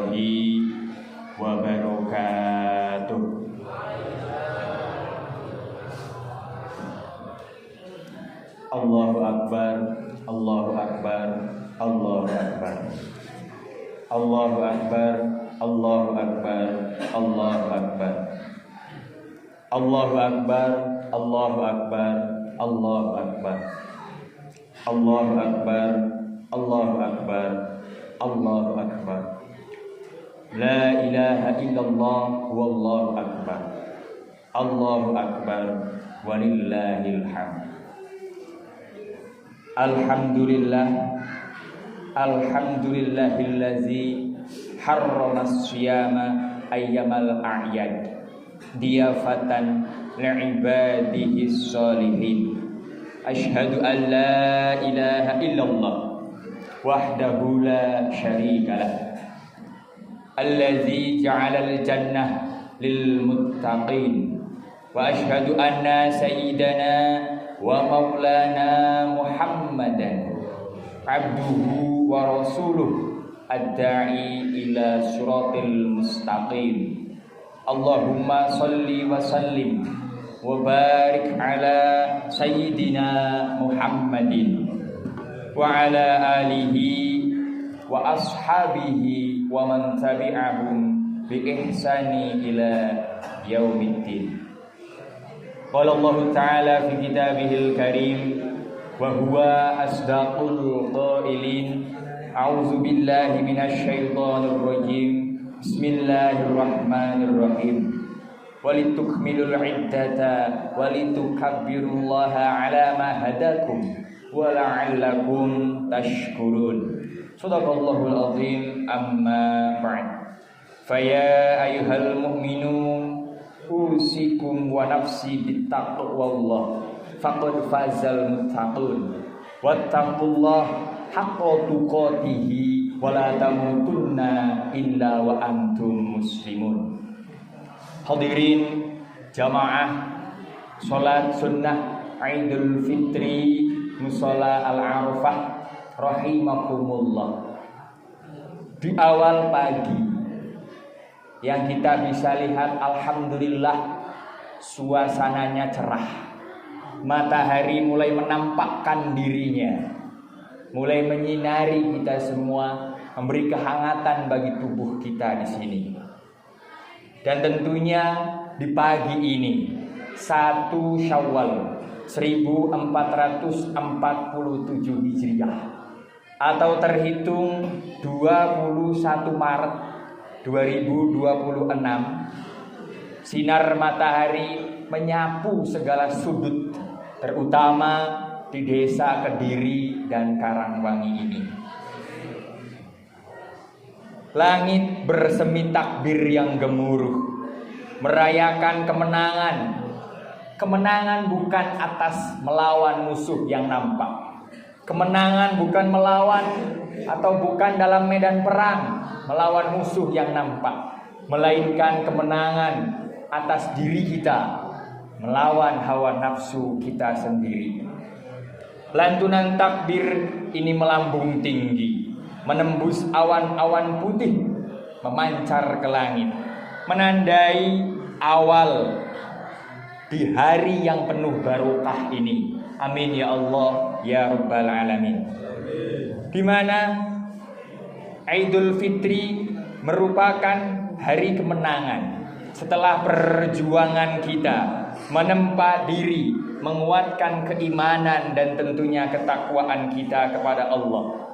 warahmatullahi wabarakatuh. Allahu Akbar, Allahu Akbar, Allahu Akbar. Allahu Akbar, Allahu Akbar, Allahu Akbar. Allahu Akbar, Allahu Akbar, Allahu Akbar. Allahu Akbar, Allahu Akbar, Allahu Akbar. La ilaha illallah wallahu akbar. Allahu Akbar walillahil hamd. Alhamdulillah, alhamdulillahillazi harrama as-siyama ayyamal a'yad diyafatan li'ibadihi s-salihin. Asyhadu an la ilaha illallah wahdahu la syarikalah allazi ja'alal jannah lil muttaqin. Wa asyhadu anna sayyidana wa maulana Muhammadan abduhu wa rasuluh ad-da'i ila siratil mustaqim. Allahumma salli wa sallim wa barik ala sayyidina Muhammadin wa ala alihi wa ashabihi wa man tabi'ahum bi ihsani ila yaumiddin. Qala Allah Ta'ala fi kitabihil karim wa huwa asdaqul qailin. A'udzu billahi minasy syaithanir rajim. Bismillahirrahmanirrahim. Walitukmilul iddata walitukabbirullaha ala ma hadakum wa la'allakum tashkurun. Shadaqallahul azim. Amma ba'd. Faya ayyuhal mu'minun usikum wa nafsi bittaqwallah faqad fazal muttaqun wattaqullah haqqa tuqatih wa la tamutunna illa wa antum muslimun. Hadirin jamaah salat sunnah Idul Fitri Mushola Al-Arafah rahimakumullah. Di awal pagi yang kita bisa lihat, alhamdulillah suasananya cerah. Matahari mulai menampakkan dirinya, mulai menyinari kita semua, memberi kehangatan bagi tubuh kita di sini. Dan tentunya di pagi ini 1 Syawal 1447 Hijriah atau terhitung 21 Maret 2026, sinar matahari menyapu segala sudut, terutama di desa Kediri dan Karangwangi ini. Langit bersemi takbir yang gemuruh, merayakan kemenangan. Kemenangan bukan atas melawan musuh yang nampak. Kemenangan bukan melawan atau bukan dalam medan perang melawan musuh yang nampak, melainkan kemenangan atas diri kita, melawan hawa nafsu kita sendiri. Lantunan takbir ini melambung tinggi, menembus awan-awan putih, memancar ke langit, menandai awal di hari yang penuh barokah ini. Amin ya Allah ya Rabbal Alamin. Di mana Idul Fitri merupakan hari kemenangan setelah perjuangan kita menempa diri, menguatkan keimanan dan tentunya ketakwaan kita kepada Allah.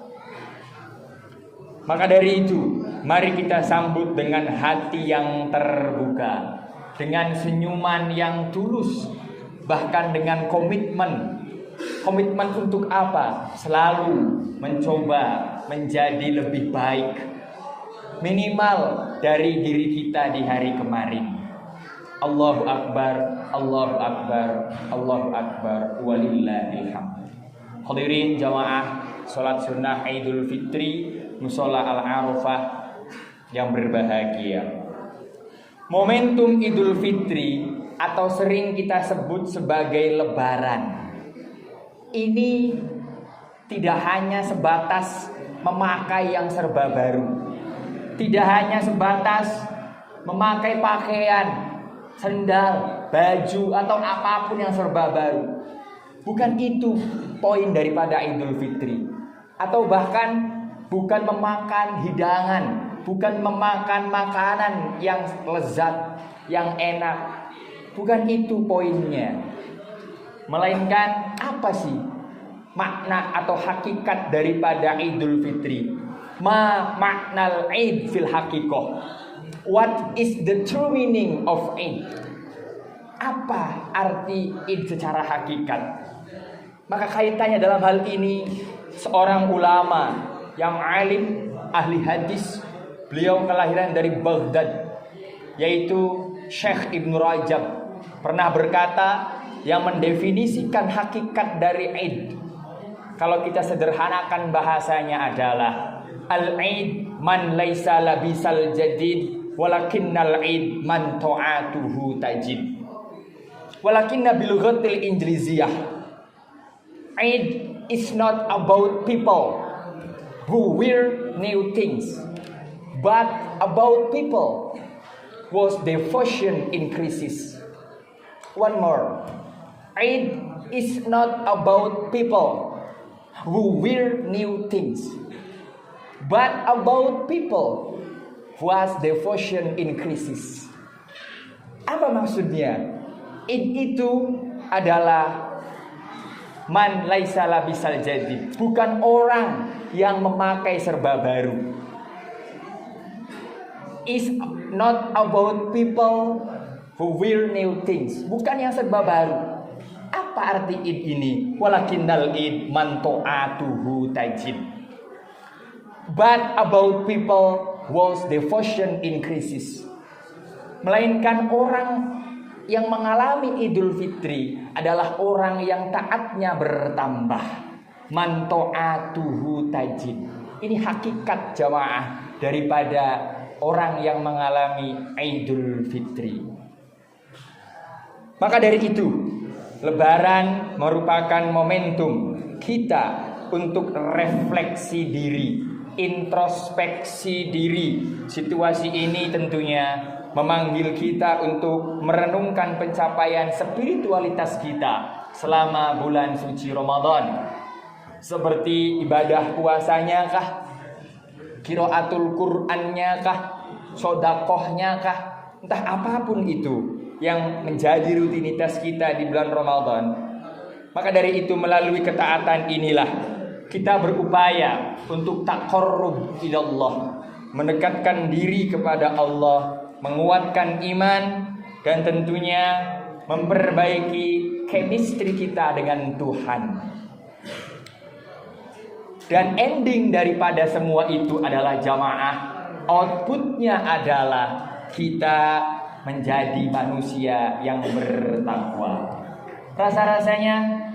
Maka dari itu, mari kita sambut dengan hati yang terbuka, dengan senyuman yang tulus, bahkan dengan komitmen. Komitmen untuk apa? Selalu mencoba menjadi lebih baik, minimal dari diri kita di hari kemarin. Allahu Akbar, Allahu Akbar, Allahu Akbar, walillahil hamd. Hadirin jamaah salat sunnah Idul Fitri Mushola Al-Arafah yang berbahagia. Momentum Idul Fitri atau sering kita sebut sebagai lebaran ini tidak hanya sebatas memakai yang serba baru, tidak hanya sebatas memakai pakaian, sendal, baju, atau apapun yang serba baru. Bukan itu poin daripada Idul Fitri. Atau bahkan bukan memakan hidangan, bukan memakan makanan yang lezat, yang enak. Bukan itu poinnya. Melainkan apa sih makna atau hakikat daripada Idul Fitri? Ma maknal Id fil hakikoh. What is the true meaning of Id? Apa arti Id secara hakikat? Maka kaitannya dalam hal ini seorang ulama yang alim, ahli hadis, beliau kelahiran dari Baghdad, yaitu Syekh Ibnu Rajab, pernah berkata yang mendefinisikan hakikat dari Id, kalau kita sederhanakan bahasanya adalah al-Id man laisa labisal jadid walakinnal Id man ta'atuhu tajid. Walakinna bilughatil injiliziyah, Eid is not about people who wear new things, but about people whose devotion increases. One more, Eid is not about people who wear new things, but about people whose devotion increases. Apa maksudnya? Eid itu adalah man laisa labisal jadid, bukan orang yang memakai serba baru. Is not about people who wear new things, bukan yang serba baru. Apa arti Id ini? Walakinnal Id man ta'atuhu tajid, but about people whose devotion increases. Melainkan orang yang mengalami Idul Fitri adalah orang yang taatnya bertambah. Man ta'atuhu tajid. Ini hakikat jamaah daripada orang yang mengalami Idul Fitri. Maka dari itu, Lebaran merupakan momentum kita untuk refleksi diri, introspeksi diri. Situasi ini tentunya memanggil kita untuk merenungkan pencapaian spiritualitas kita selama bulan suci Ramadan. Seperti ibadah puasanya kah? Qiraatul Qur'annya kah? Sodakohnya kah? Entah apapun itu yang menjadi rutinitas kita di bulan Ramadan. Maka dari itu melalui ketaatan inilah kita berupaya untuk taqarrub ilallah, mendekatkan diri kepada Allah, menguatkan iman, dan tentunya memperbaiki chemistry kita dengan Tuhan. Dan ending daripada semua itu adalah jamaah, outputnya adalah kita menjadi manusia yang bertakwa. Rasa-rasanya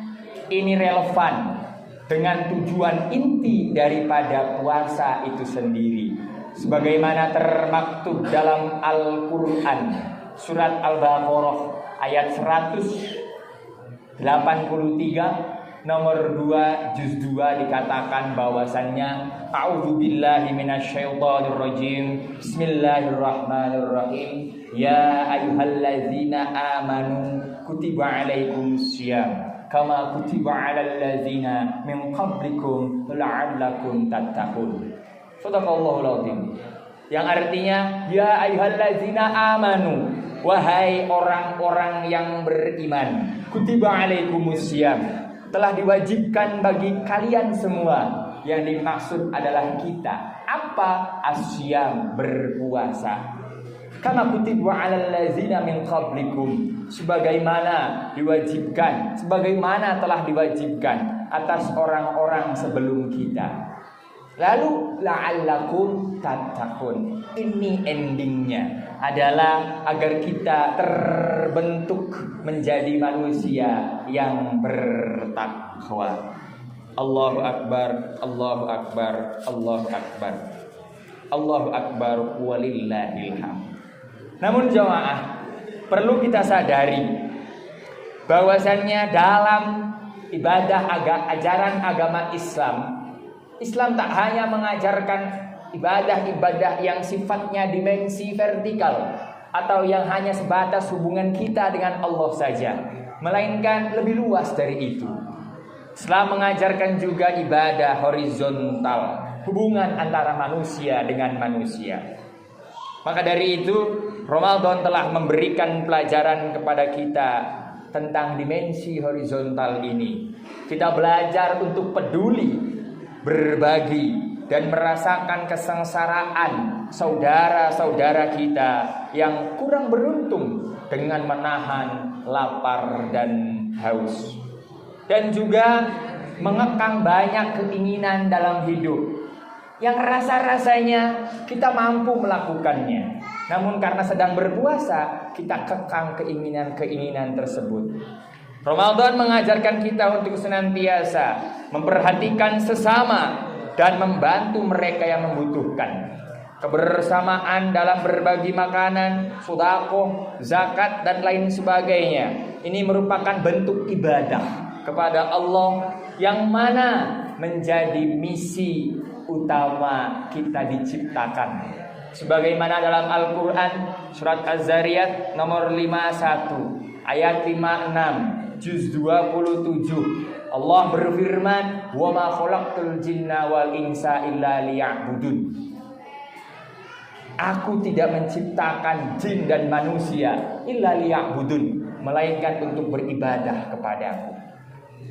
ini relevan dengan tujuan inti daripada puasa itu sendiri. Sebagaimana termaktub dalam Al-Quran, surat Al-Baqarah ayat 183 nomor 2 juz 2 dikatakan bahwasannya a'udzubillahi minasyaitonirrajim, bismillahirrahmanirrahim, ya ayyuhallazina amanu kutiba alaikumussyam kama kutiba alal ladzina min qablikum la'allakum tattaqun. Shadaqallahul azim. Yang artinya ya ayyuhallazina amanu, wahai orang-orang yang beriman, kutiba alaikumussyam, telah diwajibkan bagi kalian semua. Yang dimaksud adalah kita. Apa? Asyam, berpuasa. Kama kutiba alal ladzina min qablikum, sebagaimana diwajibkan, sebagaimana telah diwajibkan atas orang-orang sebelum kita. Lalu la'allakum tattaqun. Ini endingnya adalah agar kita terbentuk menjadi manusia yang bertakwa. Allahu akbar, Allahu akbar, Allahu akbar. Allahu akbar walillahil hamd. Namun jamaah, perlu kita sadari bahwasannya dalam ibadah ajaran agama Islam tak hanya mengajarkan ibadah-ibadah yang sifatnya dimensi vertikal atau yang hanya sebatas hubungan kita dengan Allah saja, melainkan lebih luas dari itu. Islam mengajarkan juga ibadah horizontal, hubungan antara manusia dengan manusia. Maka dari itu, Ramadan telah memberikan pelajaran kepada kita tentang dimensi horizontal ini. Kita belajar untuk peduli, berbagi, dan merasakan kesengsaraan saudara-saudara kita yang kurang beruntung dengan menahan lapar dan haus. Dan juga mengekang banyak keinginan dalam hidup yang rasa-rasanya kita mampu melakukannya, namun karena sedang berpuasa, kita kekang keinginan-keinginan tersebut. Ramadan mengajarkan kita untuk senantiasa memperhatikan sesama dan membantu mereka yang membutuhkan. Kebersamaan dalam berbagi makanan, sedekah, zakat, dan lain sebagainya. Ini merupakan bentuk ibadah kepada Allah yang mana menjadi misi utama kita diciptakan. Sebagaimana dalam Al-Quran surat Az-Zariyat nomor 51 ayat 56 juz 27, Allah berfirman, "Wa ma khalaqtul jinna wal insa illa liya'budun." Aku tidak menciptakan jin dan manusia illa liya'budun, melainkan untuk beribadah kepadaku.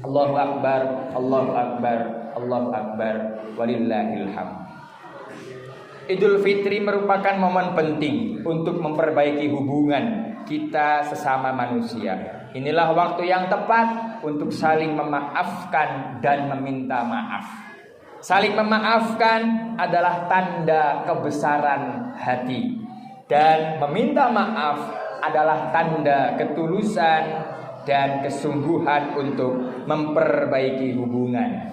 Allahu Akbar, Allahu Akbar, Allahu Akbar, walillahil hamd. Idul Fitri merupakan momen penting untuk memperbaiki hubungan kita sesama manusia. Inilah waktu yang tepat untuk saling memaafkan dan meminta maaf. Saling memaafkan adalah tanda kebesaran hati, dan meminta maaf adalah tanda ketulusan dan kesungguhan untuk memperbaiki hubungan.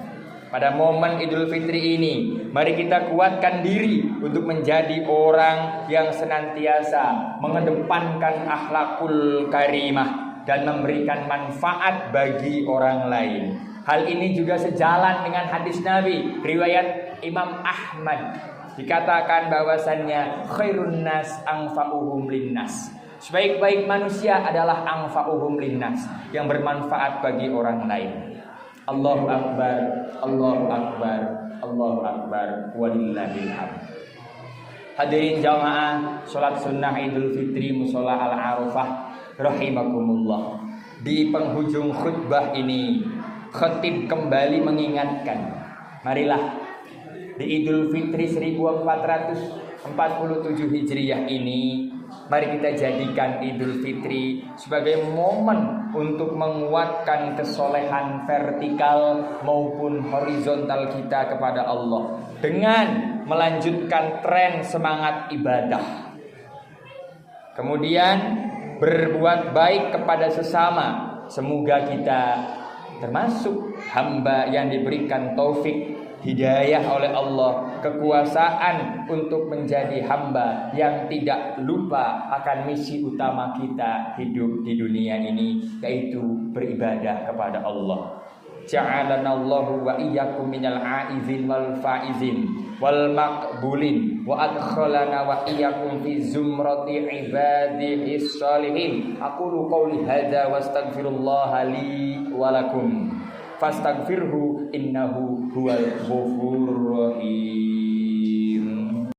Pada momen Idul Fitri ini, mari kita kuatkan diri untuk menjadi orang yang senantiasa mengedepankan akhlakul karimah dan memberikan manfaat bagi orang lain. Hal ini juga sejalan dengan hadis Nabi riwayat Imam Ahmad. Dikatakan bahwasannya khairun nas anfa'uhum linnas. Sebaik-baik manusia adalah anfa'uhum linnas, yang bermanfaat bagi orang lain. Allahu Akbar, Allahu Akbar, Allahu Akbar, walillahil hamd. Hadirin jamaah salat sunnah Idul Fitri Mushola Al-Arafah rahimakumullah. Di penghujung khutbah ini, khatib kembali mengingatkan, marilah di Idul Fitri 1447 Hijriah ini, mari kita jadikan Idul Fitri sebagai momen untuk menguatkan kesolehan vertikal maupun horizontal kita kepada Allah dengan melanjutkan tren semangat ibadah. Kemudian berbuat baik kepada sesama. Semoga kita termasuk hamba yang diberikan taufik, hidayah oleh Allah, kekuasaan untuk menjadi hamba yang tidak lupa akan misi utama kita hidup di dunia ini, yaitu beribadah kepada Allah. Ja'alanallahu wa iyyakum minal aizin wal faizin wal maqbulin wa adkhalana wa iyyakum fi zumrati ibadihis shalihin. Aqulu qouli hadza wastaghfirullaha li wa lakum fastaghfirhu innahu huwal ghafurur rahim.